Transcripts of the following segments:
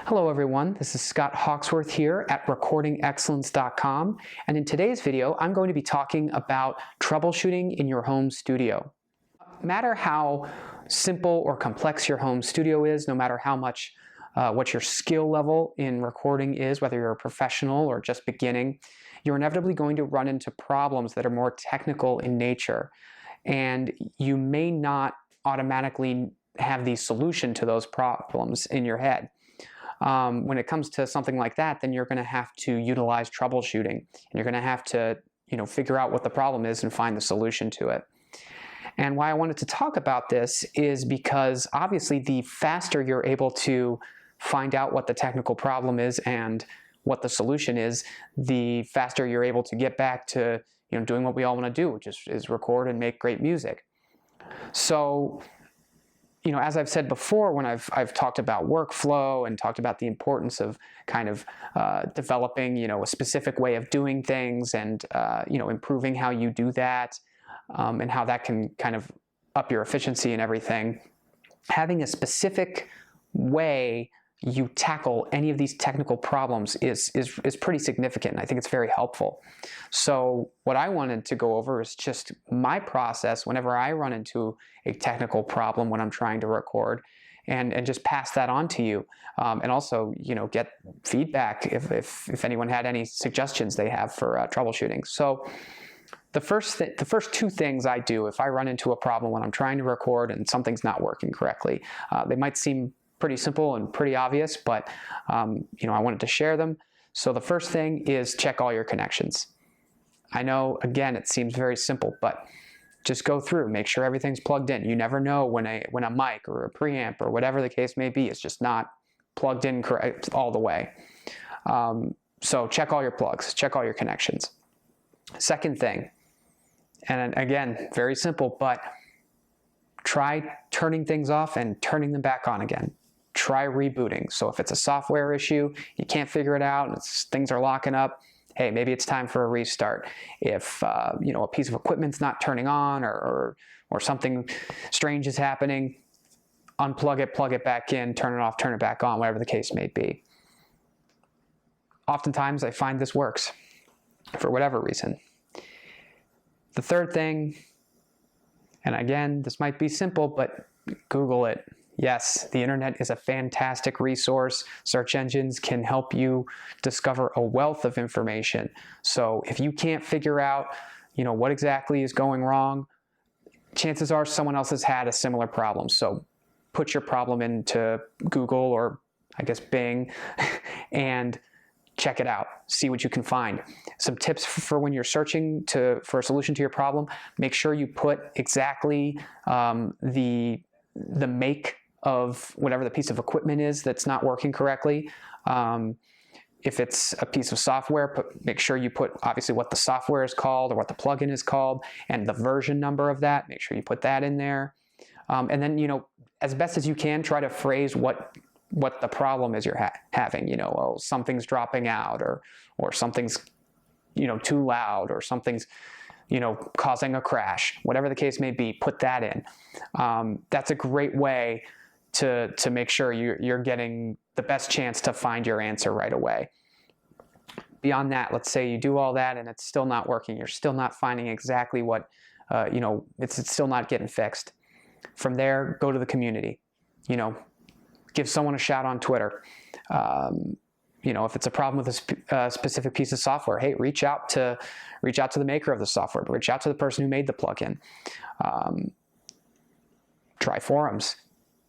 Hello everyone, this is Scott Hawksworth here at recordingexcellence.com, and in today's video I'm going to be talking about troubleshooting in your home studio. No matter how simple or complex your home studio is, no matter how much what your skill level in recording is, whether you're a professional or just beginning, you're inevitably going to run into problems that are more technical in nature, and you may not automatically have the solution to those problems in your head. When it comes to something like that, then you're going to have to utilize troubleshooting, and you're going to have to, figure out what the problem is and find the solution to it. And why I wanted to talk about this is because obviously the faster you're able to find out what the technical problem is and what the solution is, the faster you're able to get back to doing what we all want to do, which is record and make great music. So as I've said before, when I've talked about workflow and talked about the importance of kind of developing, a specific way of doing things and, improving how you do that, and how that can kind of up your efficiency and everything, having a specific way you tackle any of these technical problems is pretty significant, and I think it's very helpful. So what I wanted to go over is just my process whenever I run into a technical problem when I'm trying to record, and just pass that on to you, and also get feedback if anyone had any suggestions they have for troubleshooting. So the first two things I do if I run into a problem when I'm trying to record and something's not working correctly, they might seem pretty simple and pretty obvious, but I wanted to share them. So the first thing is check all your connections. I know, again, it seems very simple, but just go through, make sure everything's plugged in. You never know when a mic or a preamp or whatever the case may be is just not plugged in correct all the way. So check all your plugs, check all your connections. Second thing, and again, very simple, but try turning things off and turning them back on again. Try rebooting. So if it's a software issue, you can't figure it out, and things are locking up, hey, maybe it's time for a restart. If a piece of equipment's not turning on, or something strange is happening, unplug it, plug it back in, turn it off, turn it back on, whatever the case may be. Oftentimes I find this works for whatever reason. The third thing, and again, this might be simple, but Google it. Yes, the internet is a fantastic resource. Search engines can help you discover a wealth of information. So if you can't figure out, what exactly is going wrong, chances are someone else has had a similar problem. So put your problem into Google, or I guess Bing, and check it out. See what you can find. Some tips for when you're searching for a solution to your problem: make sure you put exactly the make of whatever the piece of equipment is that's not working correctly. If it's a piece of software, make sure you put obviously what the software is called or what the plugin is called and the version number of that. Make sure you put that in there. And then, as best as you can, try to phrase what the problem is you're having. Oh, something's dropping out, or something's too loud, or something's causing a crash. Whatever the case may be, put that in. That's a great way to make sure you're getting the best chance to find your answer right away. Beyond that, let's say you do all that and it's still not working. You're still not finding exactly what, it's still not getting fixed. From there, go to the community. Give someone a shout on Twitter. If it's a problem with a specific piece of software, hey, reach out to the maker of the software, but reach out to the person who made the plugin. Try forums.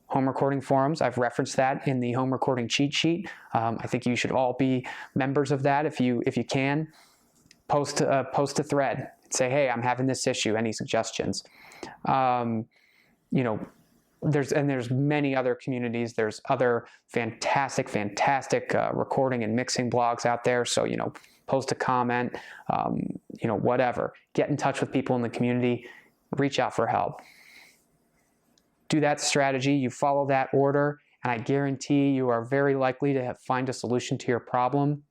Home recording forums, I've referenced that in the home recording cheat sheet. I think you should all be members of that if you can. Post a thread. Say, hey, I'm having this issue. Any suggestions? There's many other communities. There's other fantastic recording and mixing blogs out there. So post a comment. Whatever. Get in touch with people in the community. Reach out for help. Do that strategy, you follow that order, and I guarantee you are very likely to find a solution to your problem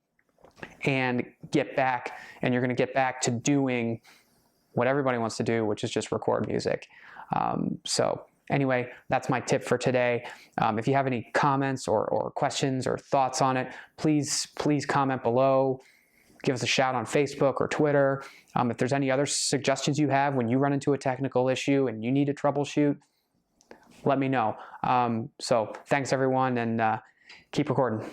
and you're going to get back to doing what everybody wants to do, which is just record music. So Anyway, that's my tip for today. If you have any comments or questions or thoughts on it, please comment below. Give us a shout on Facebook or Twitter. If there's any other suggestions you have when you run into a technical issue and you need to troubleshoot, let me know. So thanks everyone, and keep recording.